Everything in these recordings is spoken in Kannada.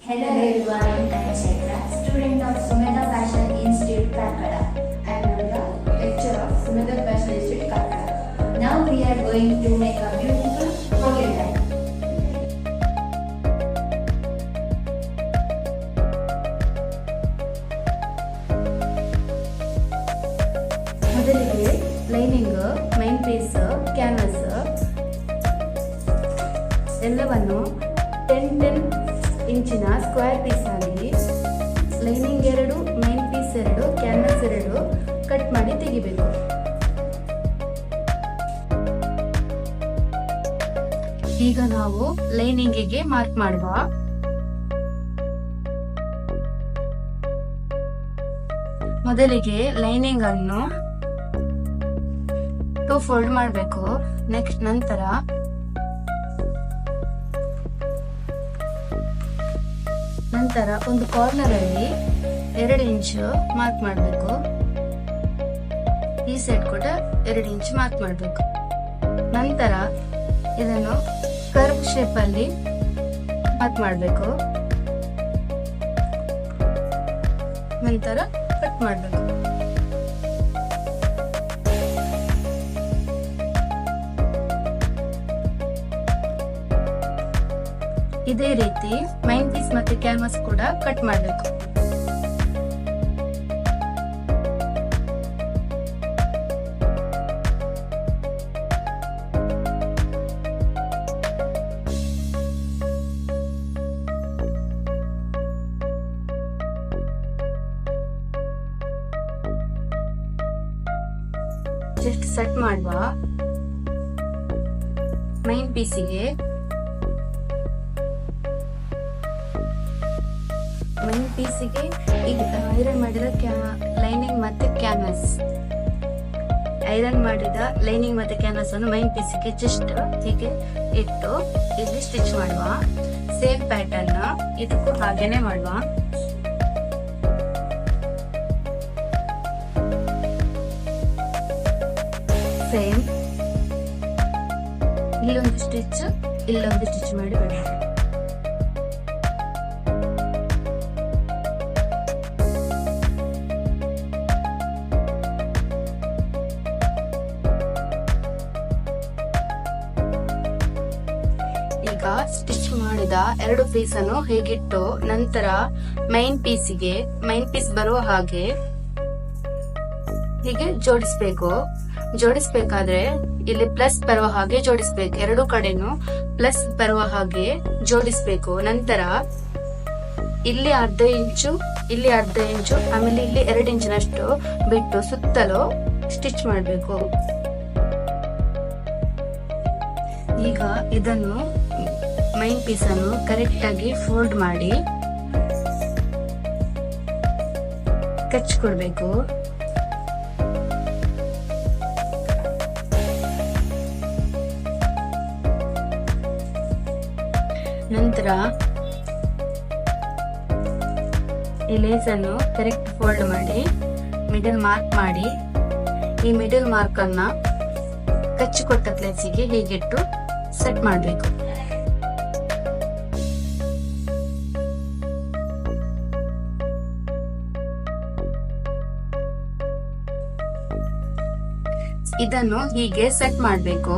Hello everyone, I am Chaitra, student of Sumedha Fashion Institute, Karkala. I am Nanda, lecturer of Sumedha Fashion Institute, Karkala. Now we are going to make a beautiful folio line. ಮೊದಲಿಗೆ ಲೈನಿಂಗ್, ಮೈನ್ ಪೀಸ್, ಕ್ಯಾನ್ವಸ್ ಎಲ್ಲವನ್ನು 10 ಇಂಚಿನ ಸ್ಕ್ವೇರ್ ಪೀಸ್ ಆಗಿ lining 2, main piece 2, canvas 2 cut ಮಾಡಿ ತೆಗಿಬೇಕು. ಈಗ ನಾವು ಲೈನಿಂಗಿಗೆ ಮಾರ್ಕ್ ಮಾಡುವ. ಮೊದಲಿಗೆ ಲೈನಿಂಗ್ ಅನ್ನು 2 ಫೋಲ್ಡ್ ಮಾಡಬೇಕು. ನೆಕ್ಸ್ಟ್ ನಂತರ ಒಂದು ಕಾರ್ನರ್ ಅಲ್ಲಿ 2 ಇಂಚ್ ಮಾರ್ಕ್ ಮಾಡಬೇಕು. ಈ ಸೈಡ್ ಕೂಡ 2 ಇಂಚ್ ಮಾರ್ಕ್ ಮಾಡಬೇಕು. ನಂತರ ಇದನ್ನು ಕರ್ವ್ ಶೇಪ್ ಅಲ್ಲಿ ಮಾರ್ಕ್ ಮಾಡಬೇಕು. ನಂತರ ಕಟ್ ಮಾಡಬೇಕು. ಇದೇ ರೀತಿ ಮೈನ್ ಪೀಸ್ ಮತ್ತೆ ಕ್ಯಾನ್ವಾಸ್ ಕೂಡ ಕಟ್ ಮಾಡಬೇಕು. ಜಸ್ಟ್ ಸೆಟ್ ಮಾಡುವ. ಮೈನ್ ಪೀಸಿಗೆ ಈಗ ಐರನ್ ಮಾಡಿದ ಲೈನಿಂಗ್ ಮತ್ತೆ ಕ್ಯಾನ್ವಾಸ್ ಅನ್ನು ಮೈನ್ ಪೀಸಿಗೆ ಜಸ್ಟ್ ಹೀಗೆ ಇಟ್ಟು ಇಲ್ಲಿ ಸ್ಟಿಚ್ ಮಾಡುವ. ಸೇಮ್ ಪ್ಯಾಟರ್ನ್ ಇದಕ್ಕೂ ಹಾಗೇನೆ ಮಾಡುವ. ಸೇಮ್ ಇಲ್ಲೊಂದು ಸ್ಟಿಚ್ ಮಾಡಿ ಬಿಡಿ. ಈಗ ಸ್ಟಿಚ್ ಮಾಡಿದ 2 ಪೀಸ್ ಅನ್ನು ಹೇಗಿಟ್ಟು ನಂತರ ಮೈನ್ ಪೀಸ್ ಬರುವ ಹಾಗೆ ಹೀಗೆ ಜೋಡಿಸ್ಬೇಕಾದ್ರೆ ಇಲ್ಲಿ ಪ್ಲಸ್ ಬರುವ ಹಾಗೆ ಜೋಡಿಸ್ಬೇಕು. 2 ಕಡೆನೂ ಪ್ಲಸ್ ಬರುವ ಹಾಗೆ ಜೋಡಿಸ್ಬೇಕು. ನಂತರ ಇಲ್ಲಿ ಅರ್ಧ ಇಂಚು ಆಮೇಲೆ ಇಲ್ಲಿ 2 ಇಂಚಿನಷ್ಟು ಬಿಟ್ಟು ಸುತ್ತಲೂ ಸ್ಟಿಚ್ ಮಾಡಬೇಕು. ಈಗ ಇದನ್ನು ಮೈನ್ ಪೀಸ್ ಅನ್ನು ಕರೆಕ್ಟ್ ಆಗಿ ಫೋಲ್ಡ್ ಮಾಡಿ ಕಚ್ ಕೊಡ್ಬೇಕು. ನಂತರ ಈ ಲೇಸ್ ಅನ್ನು ಕರೆಕ್ಟ್ ಫೋಲ್ಡ್ ಮಾಡಿ ಮಿಡಲ್ ಮಾರ್ಕ್ ಮಾಡಿ ಈ ಮಿಡಲ್ ಮಾರ್ಕ್ ಅನ್ನ ಕಚ್ಚಿ ಕೊಟ್ಟ ಪ್ಲೇಸಿಗೆ ಹೀಗಿಟ್ಟು ಸೆಟ್ ಮಾಡಬೇಕು. ಇದನ್ನು ಹೀಗೆ ಸೆಟ್ ಮಾಡಬೇಕು.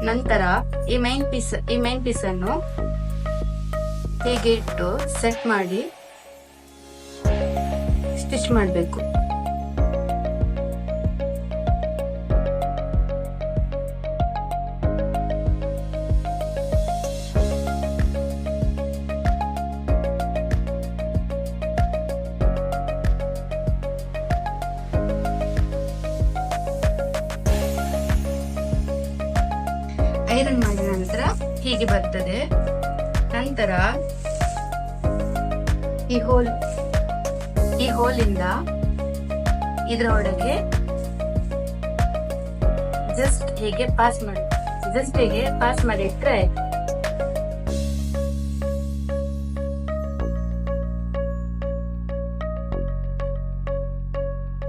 ನಂತರ ಈ ಮೈನ್ ಪೀಸ್ ಅನ್ನು ಹೀಗೆ ಇಟ್ಟು ಸೆಟ್ ಮಾಡಿ ಸ್ಟಿಚ್ ಮಾಡಬೇಕು. ಐರನ್ ಮಾಡಿದ ನಂತರ ಹೀಗೆ ಬರ್ತದೆ. ನಂತರ ಈ ಹೋಲಿಂದ ಇದರ ಒಳಗೆ ಜಸ್ಟ್ ಹೀಗೆ ಪಾಸ್ ಮಾಡಿ ಇಟ್ರೆ